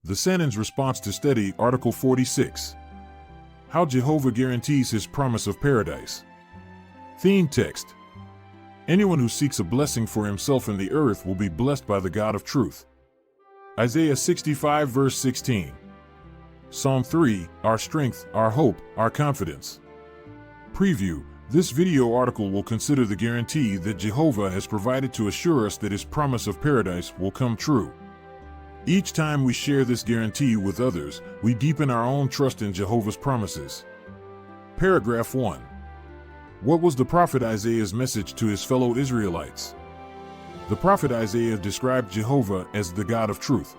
The Sanhedrin's response to study Article 46. How Jehovah guarantees his promise of paradise. Theme text. Anyone who seeks a blessing for himself in the earth will be blessed by the God of truth. Isaiah 65 verse 16. Psalm 3, our strength, our hope, our confidence. Preview. This video article will consider the guarantee that Jehovah has provided to assure us that his promise of paradise will come true. Each time we share this guarantee with others, we deepen our own trust in Jehovah's promises. Paragraph 1. What was the prophet Isaiah's message to his fellow Israelites? The prophet Isaiah described Jehovah as the God of truth.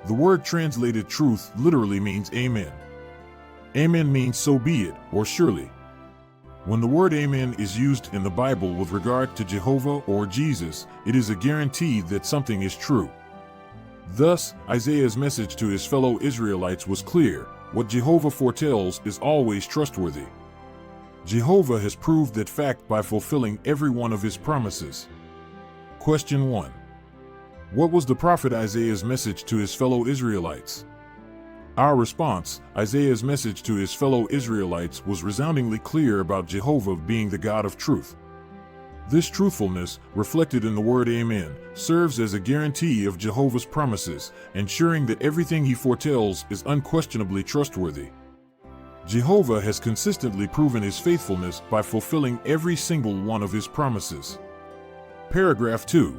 The word translated truth literally means amen. Amen means so be it, or surely. When the word amen is used in the Bible with regard to Jehovah or Jesus, it is a guarantee that something is true. Thus, Isaiah's message to his fellow Israelites was clear: what Jehovah foretells is always trustworthy. Jehovah has proved that fact by fulfilling every one of his promises. Question 1. What was the prophet Isaiah's message to his fellow Israelites? Our response: Isaiah's message to his fellow Israelites was resoundingly clear about Jehovah being the God of truth. This truthfulness, reflected in the word amen, serves as a guarantee of Jehovah's promises, ensuring that everything he foretells is unquestionably trustworthy. Jehovah has consistently proven his faithfulness by fulfilling every single one of his promises. Paragraph 2.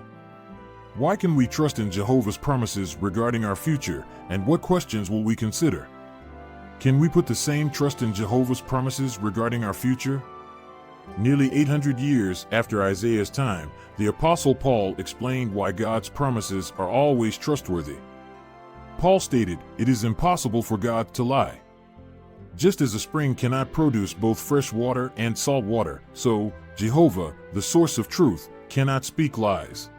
Why can we trust in Jehovah's promises regarding our future, and what questions will we consider? Can we put the same trust in Jehovah's promises regarding our future? Nearly 800 years after Isaiah's time, the Apostle Paul explained why God's promises are always trustworthy. Paul stated, "It is impossible for God to lie. Just as a spring cannot produce both fresh water and salt water, so Jehovah, the source of truth, cannot speak lies."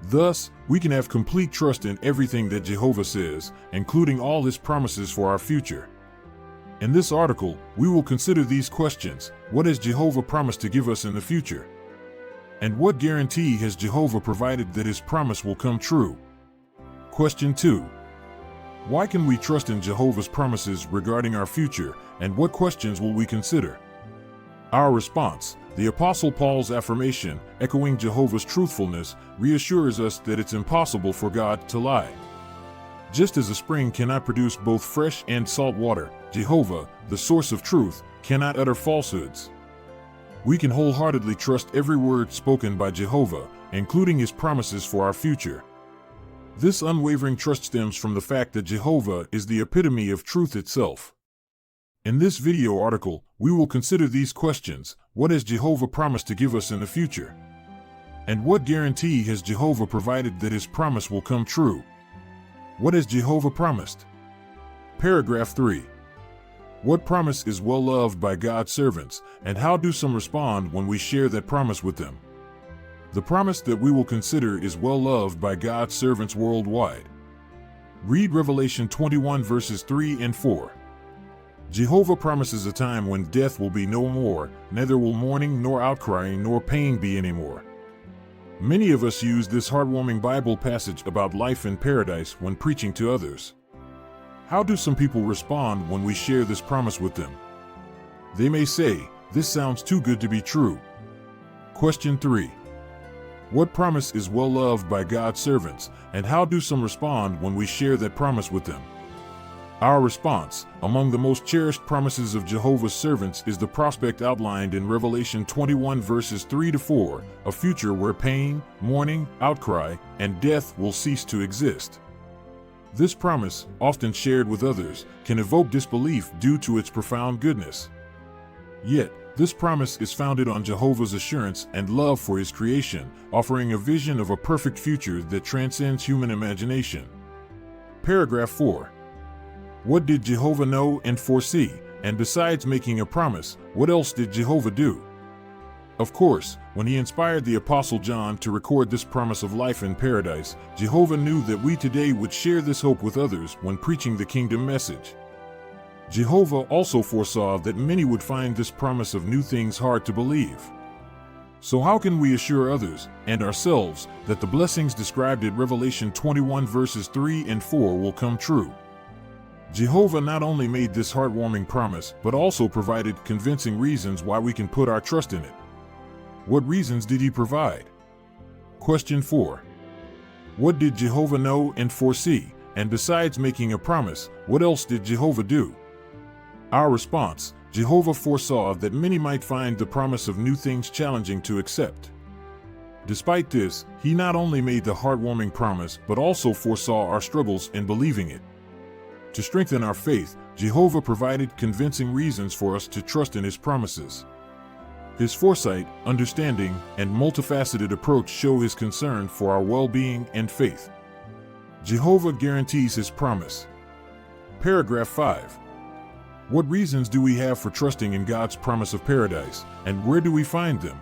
Thus, we can have complete trust in everything that Jehovah says, including all his promises for our future. In this article, we will consider these questions: what has Jehovah promised to give us in the future? And what guarantee has Jehovah provided that his promise will come true? Question 2. Why can we trust in Jehovah's promises regarding our future, and what questions will we consider? Our response: the Apostle Paul's affirmation, echoing Jehovah's truthfulness, reassures us that it's impossible for God to lie. Just as a spring cannot produce both fresh and salt water, Jehovah, the source of truth, cannot utter falsehoods. We can wholeheartedly trust every word spoken by Jehovah, including his promises for our future. This unwavering trust stems from the fact that Jehovah is the epitome of truth itself. In this video article, we will consider these questions: what has Jehovah promised to give us in the future? And what guarantee has Jehovah provided that his promise will come true? What has Jehovah promised? Paragraph 3. What promise is well loved by God's servants, and how do some respond when we share that promise with them? The promise that we will consider is well loved by God's servants worldwide. Read Revelation 21 verses 3 and 4. Jehovah promises a time when death will be no more, neither will mourning nor outcrying nor pain be anymore. Many of us use this heartwarming Bible passage about life in paradise when preaching to others. How do some people respond when we share this promise with them? They may say, "This sounds too good to be true." Question 3. What promise is well loved by God's servants, and how do some respond when we share that promise with them? Our response: among the most cherished promises of Jehovah's servants is the prospect outlined in Revelation 21 verses 3 to 4, a future where pain, mourning, outcry, and death will cease to exist. This promise, often shared with others, can evoke disbelief due to its profound goodness. Yet, this promise is founded on Jehovah's assurance and love for his creation, offering a vision of a perfect future that transcends human imagination. Paragraph 4. What did Jehovah know and foresee? And besides making a promise, what else did Jehovah do? Of course, when he inspired the Apostle John to record this promise of life in paradise, Jehovah knew that we today would share this hope with others when preaching the kingdom message. Jehovah also foresaw that many would find this promise of new things hard to believe. So how can we assure others and ourselves that the blessings described in Revelation 21 verses 3 and 4 will come true? Jehovah not only made this heartwarming promise, but also provided convincing reasons why we can put our trust in it. What reasons did he provide? Question 4. What did Jehovah know and foresee? And besides making a promise, what else did Jehovah do? Our response: Jehovah foresaw that many might find the promise of new things challenging to accept. Despite this, he not only made the heartwarming promise, but also foresaw our struggles in believing it. To strengthen our faith, Jehovah provided convincing reasons for us to trust in his promises. His foresight, understanding, and multifaceted approach show his concern for our well-being and faith. Jehovah guarantees his promise. Paragraph 5. What reasons do we have for trusting in God's promise of paradise, and where do we find them?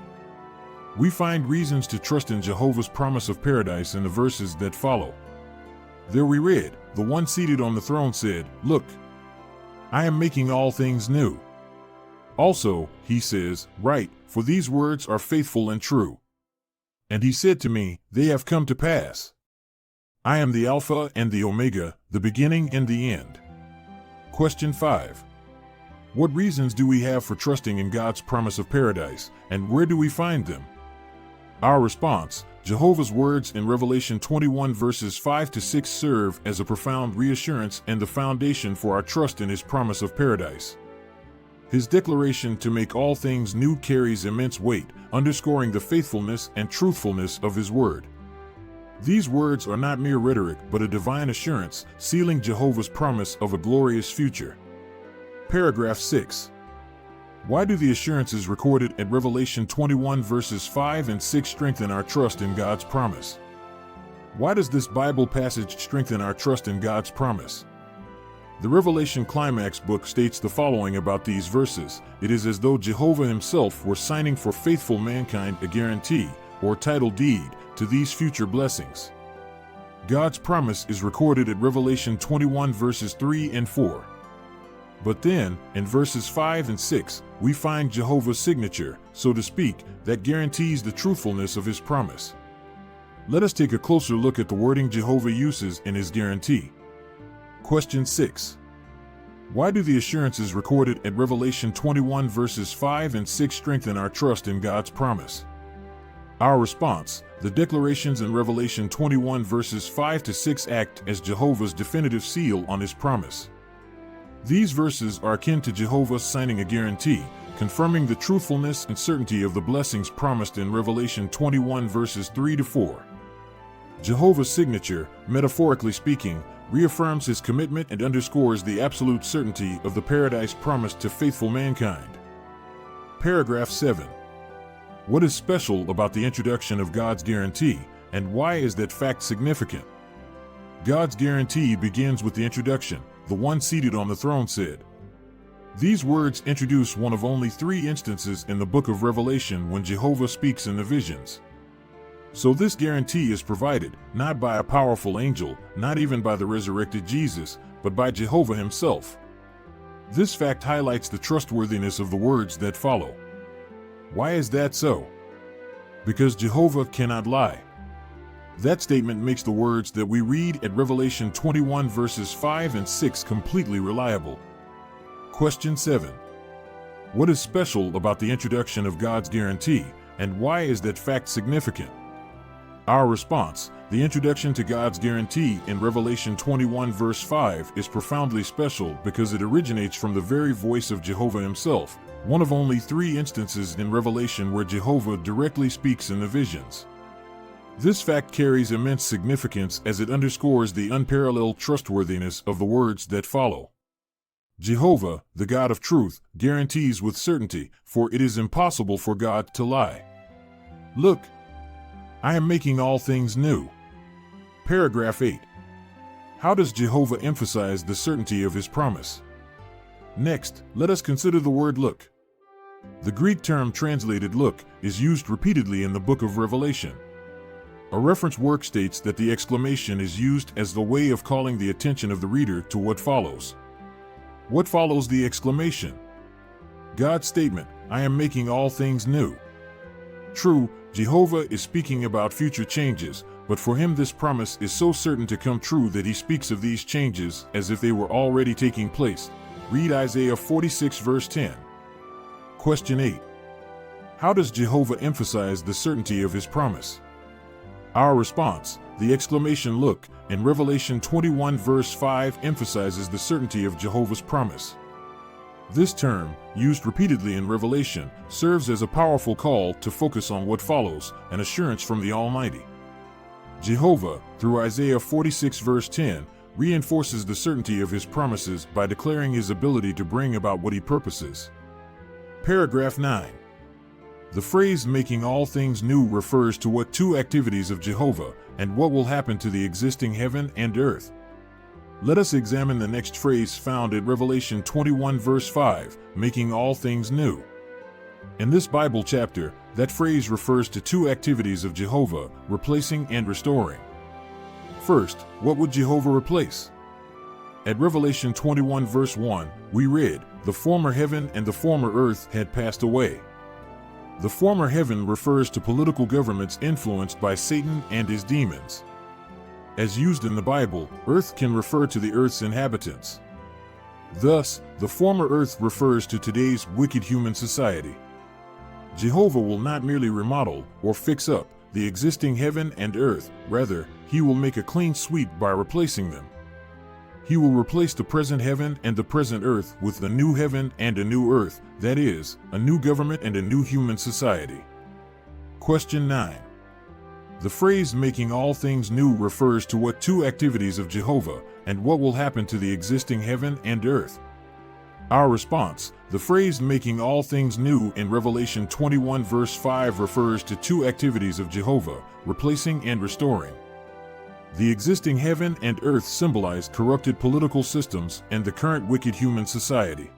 We find reasons to trust in Jehovah's promise of paradise in the verses that follow. There we read, "The one seated on the throne said, 'Look, I am making all things new.' Also, he says, 'Write, for these words are faithful and true.' And he said to me, 'They have come to pass. I am the Alpha and the Omega, the beginning and the end.'" Question 5. What reasons do we have for trusting in God's promise of paradise, and where do we find them? Our response: Jehovah's words in Revelation 21 verses 5 to 6 serve as a profound reassurance and the foundation for our trust in his promise of paradise. His declaration to make all things new carries immense weight, underscoring the faithfulness and truthfulness of his word. These words are not mere rhetoric, but a divine assurance, sealing Jehovah's promise of a glorious future. Paragraph 6. Why do the assurances recorded at Revelation 21 verses 5 and 6 strengthen our trust in God's promise? Why does this Bible passage strengthen our trust in God's promise? The Revelation Climax book states the following about these verses: "It is as though Jehovah himself were signing for faithful mankind a guarantee, or title deed, to these future blessings." God's promise is recorded at Revelation 21 verses 3 and 4. But then, in verses 5 and 6, we find Jehovah's signature, so to speak, that guarantees the truthfulness of his promise. Let us take a closer look at the wording Jehovah uses in his guarantee. Question 6. Why do the assurances recorded at Revelation 21 verses 5 and 6 strengthen our trust in God's promise? Our response: the declarations in Revelation 21 verses 5 to 6 act as Jehovah's definitive seal on his promise. These verses are akin to Jehovah signing a guarantee, confirming the truthfulness and certainty of the blessings promised in Revelation 21 verses 3 to 4. Jehovah's signature, metaphorically speaking, reaffirms his commitment and underscores the absolute certainty of the paradise promised to faithful mankind. Paragraph 7. What is special about the introduction of God's guarantee, and why is that fact significant? God's guarantee begins with the introduction, "The one seated on the throne said." These words introduce one of only 3 instances in the book of Revelation when Jehovah speaks in the visions. So this guarantee is provided, not by a powerful angel, not even by the resurrected Jesus, but by Jehovah himself. This fact highlights the trustworthiness of the words that follow. Why is that so? Because Jehovah cannot lie. That statement makes the words that we read at Revelation 21 verses 5 and 6 completely reliable. Question 7. What is special about the introduction of God's guarantee, and why is that fact significant? Our response: the introduction to God's guarantee in Revelation 21 verse 5 is profoundly special because it originates from the very voice of Jehovah himself, one of only 3 instances in Revelation where Jehovah directly speaks in the visions. This fact carries immense significance as it underscores the unparalleled trustworthiness of the words that follow. Jehovah, the God of truth, guarantees with certainty, for it is impossible for God to lie. "Look, I am making all things new." Paragraph 8. How does Jehovah emphasize the certainty of his promise? Next, let us consider the word "look." The Greek term translated "look" is used repeatedly in the book of Revelation. A reference work states that the exclamation is used as the way of calling the attention of the reader to what follows. What follows the exclamation? God's statement, "I am making all things new." True, Jehovah is speaking about future changes, but for him this promise is so certain to come true that he speaks of these changes as if they were already taking place. Read Isaiah 46 verse 10. Question 8. How does Jehovah emphasize the certainty of his promise? Our response, the exclamation "Look," in Revelation 21 verse 5 emphasizes the certainty of Jehovah's promise. This term, used repeatedly in Revelation, serves as a powerful call to focus on what follows, an assurance from the Almighty. Jehovah, through Isaiah 46 verse 10, reinforces the certainty of his promises by declaring his ability to bring about what he purposes. Paragraph 9. The phrase "making all things new" refers to what two activities of Jehovah and what will happen to the existing heaven and earth. Let us examine the next phrase found in Revelation 21 verse 5, "making all things new." In this Bible chapter, that phrase refers to two activities of Jehovah, replacing and restoring. First, what would Jehovah replace? At Revelation 21 verse 1, we read, "The former heaven and the former earth had passed away." The former heaven refers to political governments influenced by Satan and his demons. As used in the Bible, earth can refer to the earth's inhabitants. Thus, the former earth refers to today's wicked human society. Jehovah will not merely remodel or fix up the existing heaven and earth, rather, he will make a clean sweep by replacing them. He will replace the present heaven and the present earth with the new heaven and a new earth, that is, a new government and a new human society. Question 9. The phrase "making all things new" refers to what two activities of Jehovah and what will happen to the existing heaven and earth? Our response, the phrase "making all things new" in Revelation 21 verse 5 refers to two activities of Jehovah, replacing and restoring. The existing heaven and earth symbolize corrupted political systems and the current wicked human society.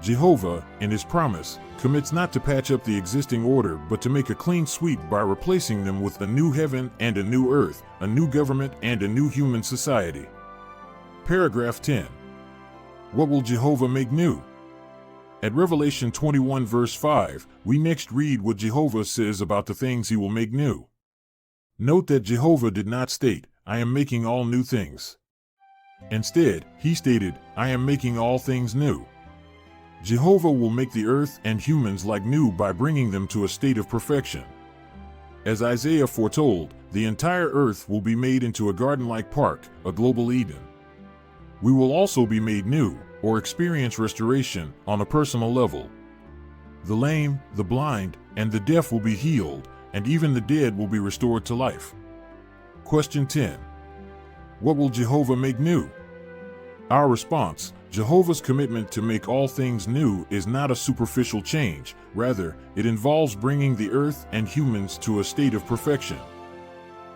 Jehovah, in his promise, commits not to patch up the existing order but to make a clean sweep by replacing them with a new heaven and a new earth, a new government and a new human society. Paragraph 10. What will Jehovah make new? At Revelation 21 verse 5, we next read what Jehovah says about the things he will make new. Note that Jehovah did not state, "I am making all new things." Instead, he stated, "I am making all things new." Jehovah will make the earth and humans like new by bringing them to a state of perfection. As Isaiah foretold, the entire earth will be made into a garden-like park, a global Eden. We will also be made new, or experience restoration, on a personal level. The lame, the blind, and the deaf will be healed, and even the dead will be restored to life. Question 10. What will Jehovah make new? Our response, Jehovah's commitment to make all things new is not a superficial change, rather, it involves bringing the earth and humans to a state of perfection.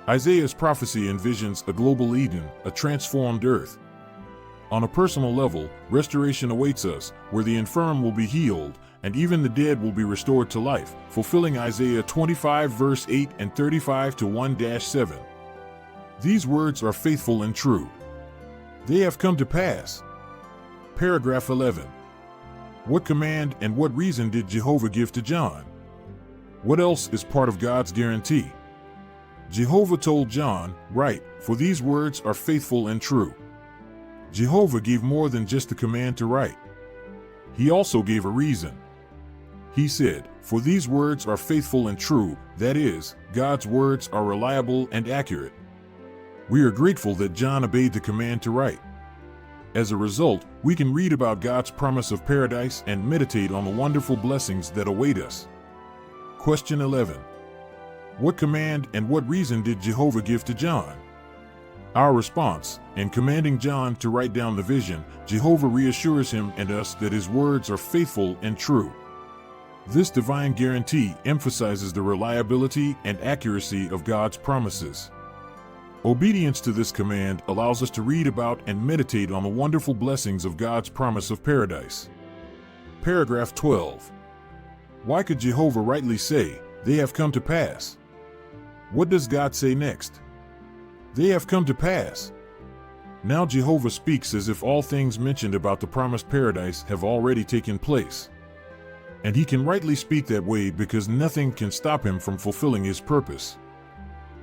Isaiah's prophecy envisions a global Eden, a transformed earth. On a personal level, restoration awaits us, where the infirm will be healed, and even the dead will be restored to life, fulfilling Isaiah 25 verse 8 and 35 to 1-7. These words are faithful and true. They have come to pass. Paragraph 11. What command and what reason did Jehovah give to John? What else is part of God's guarantee? Jehovah told John, "Write, for these words are faithful and true." Jehovah gave more than just the command to write. He also gave a reason. He said, "For these words are faithful and true," that is, God's words are reliable and accurate. We are grateful that John obeyed the command to write. As a result, we can read about God's promise of paradise and meditate on the wonderful blessings that await us. Question 11. What command and what reason did Jehovah give to John? Our response, in commanding John to write down the vision, Jehovah reassures him and us that his words are faithful and true. This divine guarantee emphasizes the reliability and accuracy of God's promises. Obedience to this command allows us to read about and meditate on the wonderful blessings of God's promise of paradise. Paragraph 12. Why could Jehovah rightly say, "They have come to pass"? What does God say next? They have come to pass. Now Jehovah speaks as if all things mentioned about the promised paradise have already taken place. And he can rightly speak that way because nothing can stop him from fulfilling his purpose.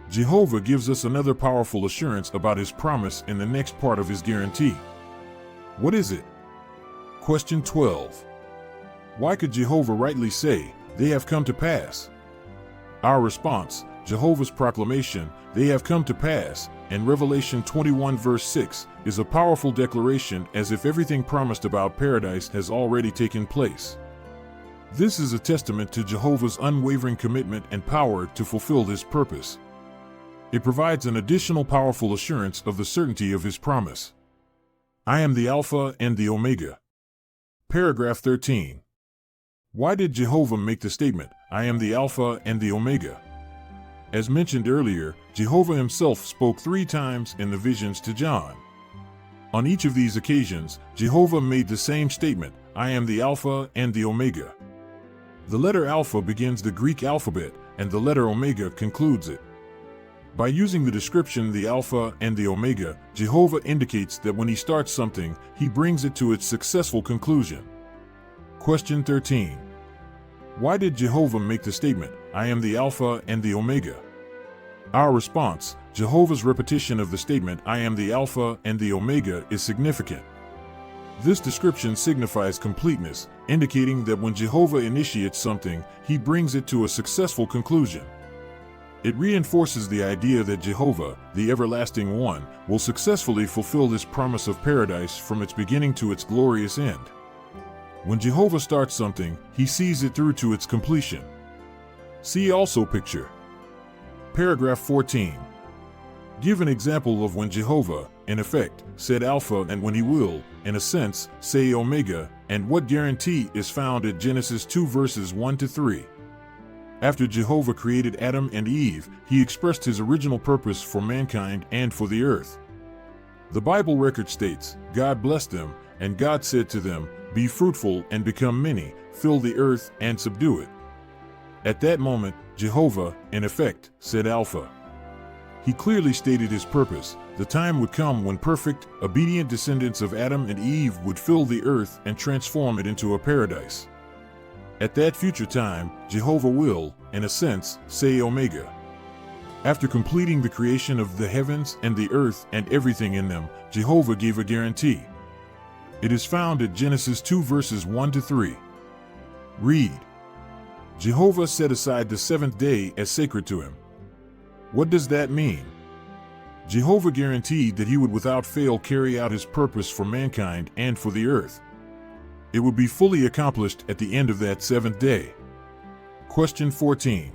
Jehovah gives us another powerful assurance about his promise in the next part of his guarantee. What is it? Question 12. Why could Jehovah rightly say, "They have come to pass"? Our response, Jehovah's proclamation, "They have come to pass," in Revelation 21 verse 6, is a powerful declaration as if everything promised about paradise has already taken place. This is a testament to Jehovah's unwavering commitment and power to fulfill his purpose. It provides an additional powerful assurance of the certainty of his promise. I am the Alpha and the Omega. Paragraph 13. Why did Jehovah make the statement, "I am the Alpha and the Omega"? As mentioned earlier, Jehovah himself spoke 3 times in the visions to John. On each of these occasions, Jehovah made the same statement, "I am the Alpha and the Omega." The letter Alpha begins the Greek alphabet, and the letter Omega concludes it. By using the description the Alpha and the Omega, Jehovah indicates that when he starts something, he brings it to its successful conclusion. Question 13. Why did Jehovah make the statement, "I am the Alpha and the Omega"? Our response, Jehovah's repetition of the statement, "I am the Alpha and the Omega," is significant. This description signifies completeness, indicating that when Jehovah initiates something, he brings it to a successful conclusion. It reinforces the idea that Jehovah, the Everlasting One, will successfully fulfill this promise of paradise from its beginning to its glorious end. When Jehovah starts something, he sees it through to its completion. See also picture. Paragraph 14. Give an example of when Jehovah, in effect, said Alpha and when he will, in a sense, say Omega, and what guarantee is found at Genesis 2 verses 1 to 3. After Jehovah created Adam and Eve, he expressed his original purpose for mankind and for the earth. The Bible record states, God blessed them, and God said to them, "Be fruitful and become many, fill the earth and subdue it." At that moment, Jehovah, in effect, said Alpha. He clearly stated his purpose. The time would come when perfect, obedient descendants of Adam and Eve would fill the earth and transform it into a paradise. At that future time, Jehovah will, in a sense, say Omega. After completing the creation of the heavens and the earth and everything in them, Jehovah gave a guarantee. It is found at Genesis 2 verses 1 to 3. Read. Jehovah set aside the 7th day as sacred to him. What does that mean? Jehovah guaranteed that he would without fail carry out his purpose for mankind and for the earth. It would be fully accomplished at the end of that 7th day. Question 14.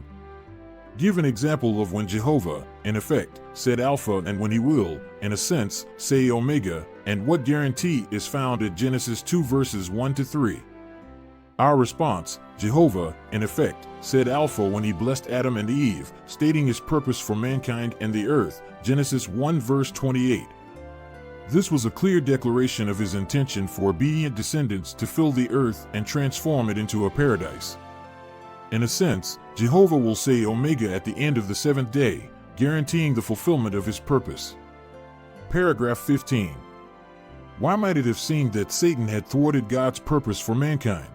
Give an example of when Jehovah, in effect, said Alpha and when he will, in a sense, say Omega, and what guarantee is found at Genesis 2 verses 1 to 3. Our response, Jehovah, in effect, said Alpha when he blessed Adam and Eve, stating his purpose for mankind and the earth, Genesis 1 verse 28. This was a clear declaration of his intention for obedient descendants to fill the earth and transform it into a paradise. In a sense, Jehovah will say Omega at the end of the 7th day, guaranteeing the fulfillment of his purpose. Paragraph 15. Why might it have seemed that Satan had thwarted God's purpose for mankind?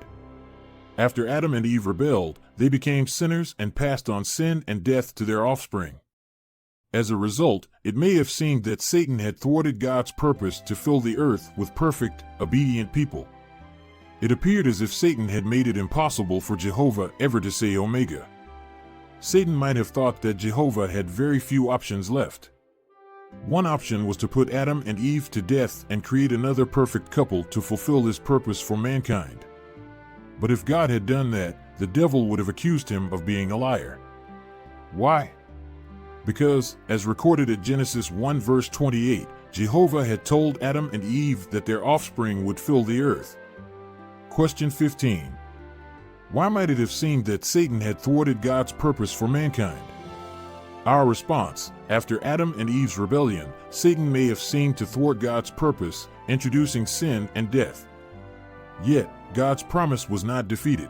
After Adam and Eve rebelled, they became sinners and passed on sin and death to their offspring. As a result, it may have seemed that Satan had thwarted God's purpose to fill the earth with perfect, obedient people. It appeared as if Satan had made it impossible for Jehovah ever to say Omega. Satan might have thought that Jehovah had very few options left. One option was to put Adam and Eve to death and create another perfect couple to fulfill his purpose for mankind. But if God had done that, the devil would have accused him of being a liar. Why? Because, as recorded at Genesis 1 verse 28, Jehovah had told Adam and Eve that their offspring would fill the earth. Question 15. Why might it have seemed that Satan had thwarted God's purpose for mankind? Our response, after Adam and Eve's rebellion, Satan may have seemed to thwart God's purpose, introducing sin and death. Yet, God's promise was not defeated.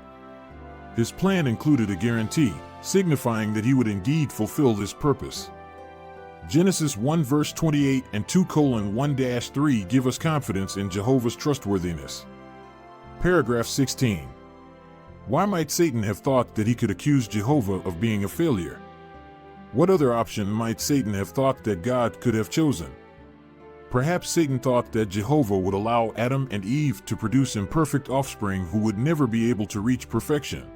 His plan included a guarantee, signifying that he would indeed fulfill this purpose. Genesis 1 verse 28 and 2:1-3 give us confidence in Jehovah's trustworthiness. Paragraph 16. Why might Satan have thought that he could accuse Jehovah of being a failure? What other option might Satan have thought that God could have chosen? Perhaps Satan thought that Jehovah would allow Adam and Eve to produce imperfect offspring who would never be able to reach perfection.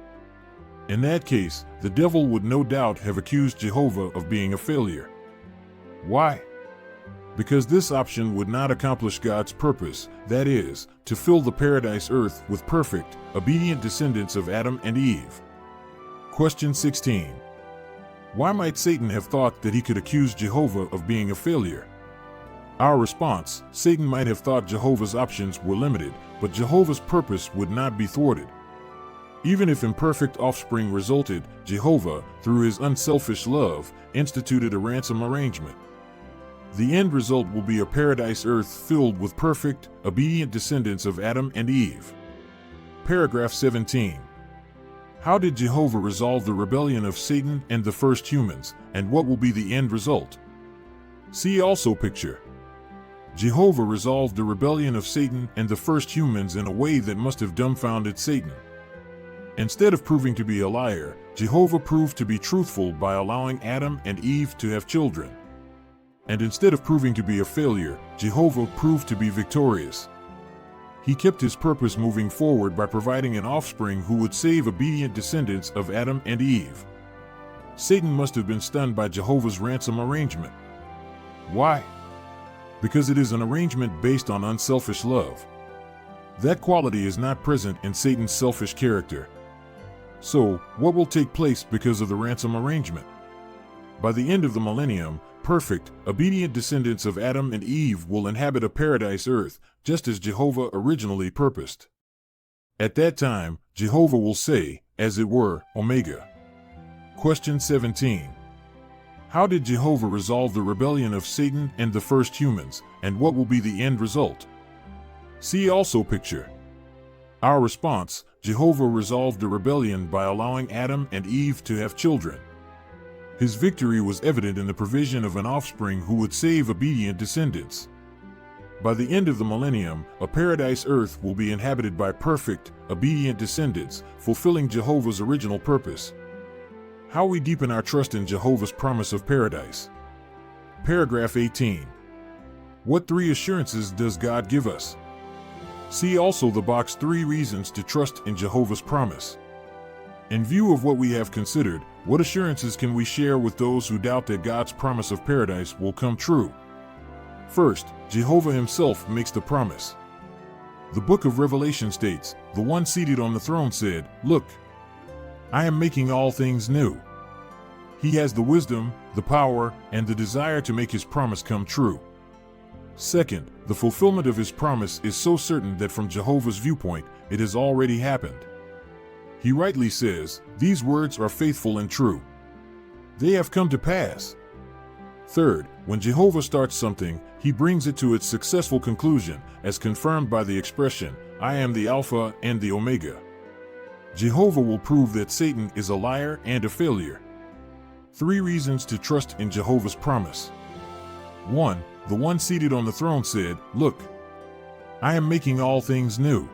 In that case, the devil would no doubt have accused Jehovah of being a failure. Why? Because this option would not accomplish God's purpose, that is, to fill the paradise earth with perfect, obedient descendants of Adam and Eve. Question 16. Why might Satan have thought that he could accuse Jehovah of being a failure? Our response: Satan might have thought Jehovah's options were limited, but Jehovah's purpose would not be thwarted. Even if imperfect offspring resulted, Jehovah, through his unselfish love, instituted a ransom arrangement. The end result will be a paradise earth filled with perfect, obedient descendants of Adam and Eve. Paragraph 17. How did Jehovah resolve the rebellion of Satan and the first humans, and what will be the end result? See also picture. Jehovah resolved the rebellion of Satan and the first humans in a way that must have dumbfounded Satan. Instead of proving to be a liar, Jehovah proved to be truthful by allowing Adam and Eve to have children. And instead of proving to be a failure, Jehovah proved to be victorious. He kept his purpose moving forward by providing an offspring who would save obedient descendants of Adam and Eve. Satan must have been stunned by Jehovah's ransom arrangement. Why? Because it is an arrangement based on unselfish love. That quality is not present in Satan's selfish character. So, what will take place because of the ransom arrangement? By the end of the millennium, perfect, obedient descendants of Adam and Eve will inhabit a paradise earth, just as Jehovah originally purposed. At that time, Jehovah will say, as it were, Omega. Question 17. How did Jehovah resolve the rebellion of Satan and the first humans, and what will be the end result? See also picture. Our response: Jehovah resolved the rebellion by allowing Adam and Eve to have children. His victory was evident in the provision of an offspring who would save obedient descendants. By the end of the millennium, a paradise earth will be inhabited by perfect, obedient descendants, fulfilling Jehovah's original purpose. How we deepen our trust in Jehovah's promise of paradise. Paragraph 18. What 3 assurances does God give us? See also the box 3 reasons to trust in Jehovah's promise. In view of what we have considered, what assurances can we share with those who doubt that God's promise of paradise will come true? First, Jehovah himself makes the promise. The book of Revelation states, "The one seated on the throne said, 'Look, I am making all things new.'" He has the wisdom, the power, and the desire to make his promise come true. Second, the fulfillment of his promise is so certain that from Jehovah's viewpoint, it has already happened. He rightly says, "These words are faithful and true. They have come to pass." Third, when Jehovah starts something, he brings it to its successful conclusion, as confirmed by the expression, "I am the Alpha and the Omega." Jehovah will prove that Satan is a liar and a failure. 3 reasons to trust in Jehovah's promise. 1. The one seated on the throne said, "Look, I am making all things new."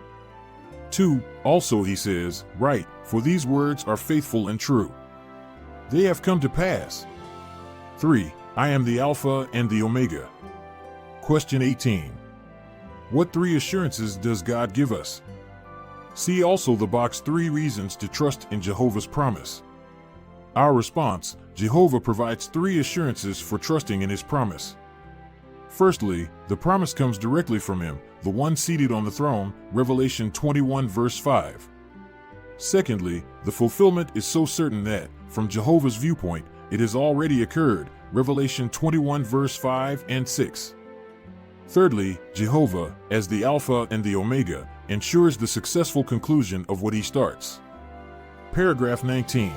2. Also he says, "Right, for these words are faithful and true. They have come to pass." 3. I am the Alpha and the Omega. Question 18. What 3 assurances does God give us? See also the box 3 reasons to trust in Jehovah's promise. Our response: Jehovah provides 3 assurances for trusting in his promise. Firstly, the promise comes directly from him, the one seated on the throne, Revelation 21 verse 5. Secondly, the fulfillment is so certain that, from Jehovah's viewpoint, it has already occurred, Revelation 21 verse 5 and 6. Thirdly, Jehovah, as the Alpha and the Omega, ensures the successful conclusion of what he starts. Paragraph 19.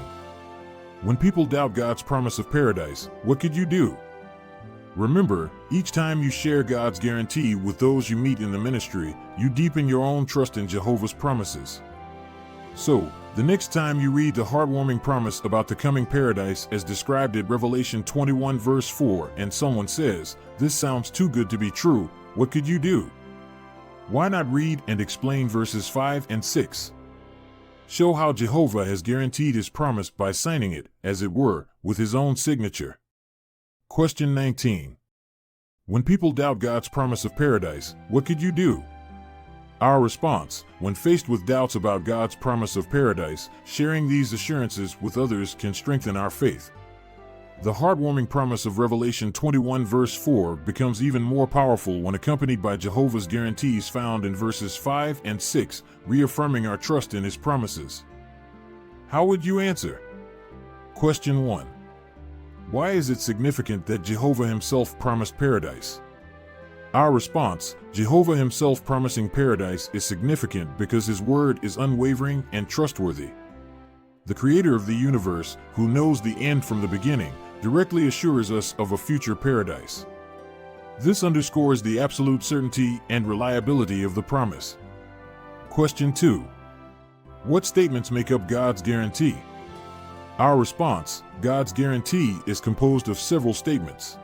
When people doubt God's promise of paradise, what could you do? Remember, each time you share God's guarantee with those you meet in the ministry, you deepen your own trust in Jehovah's promises. So, the next time you read the heartwarming promise about the coming paradise as described at Revelation 21 verse 4 and someone says, "This sounds too good to be true," what could you do? Why not read and explain verses 5 and 6? Show how Jehovah has guaranteed his promise by signing it, as it were, with his own signature. Question 19. When people doubt God's promise of paradise, what could you do? Our response: when faced with doubts about God's promise of paradise, sharing these assurances with others can strengthen our faith. The heartwarming promise of Revelation 21 verse 4 becomes even more powerful when accompanied by Jehovah's guarantees found in verses 5 and 6, reaffirming our trust in his promises. How would you answer? Question 1. Why is it significant that Jehovah himself promised paradise? Our response: Jehovah himself promising paradise is significant because his word is unwavering and trustworthy. The creator of the universe, who knows the end from the beginning, directly assures us of a future paradise. This underscores the absolute certainty and reliability of the promise. Question 2. What statements make up God's guarantee? Our response: God's guarantee is composed of several statements.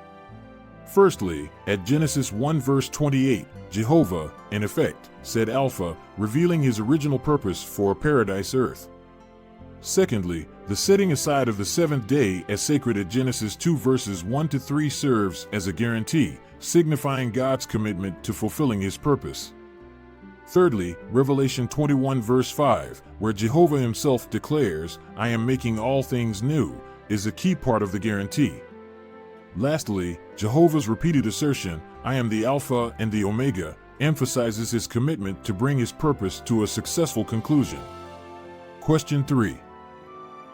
Firstly, at Genesis 1 verse 28, Jehovah, in effect, said Alpha, revealing his original purpose for a paradise earth. Secondly, the setting aside of the seventh day as sacred at Genesis 2 verses 1 to 3 serves as a guarantee, signifying God's commitment to fulfilling his purpose. Thirdly, Revelation 21 verse 5, where Jehovah himself declares, "I am making all things new," is a key part of the guarantee. Lastly, Jehovah's repeated assertion, "I am the Alpha and the Omega," emphasizes his commitment to bring his purpose to a successful conclusion. Question 3.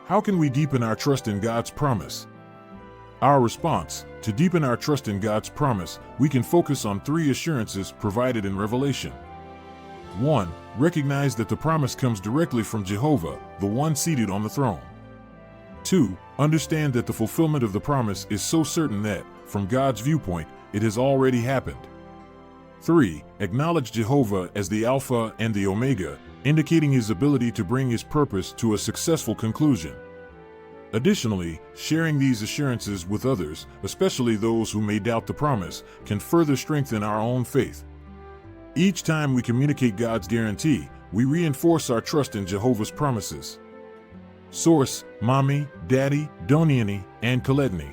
How can we deepen our trust in God's promise? Our response: to deepen our trust in God's promise, we can focus on 3 assurances provided in Revelation. 1. Recognize that the promise comes directly from Jehovah, the one seated on the throne. 2. Understand that the fulfillment of the promise is so certain that, from God's viewpoint, it has already happened. 3. Acknowledge Jehovah as the Alpha and the Omega, indicating his ability to bring his purpose to a successful conclusion. Additionally, sharing these assurances with others, especially those who may doubt the promise, can further strengthen our own faith. Each time we communicate God's guarantee, we reinforce our trust in Jehovah's promises. Source: Mommy, Daddy, Doniani, and Koletny.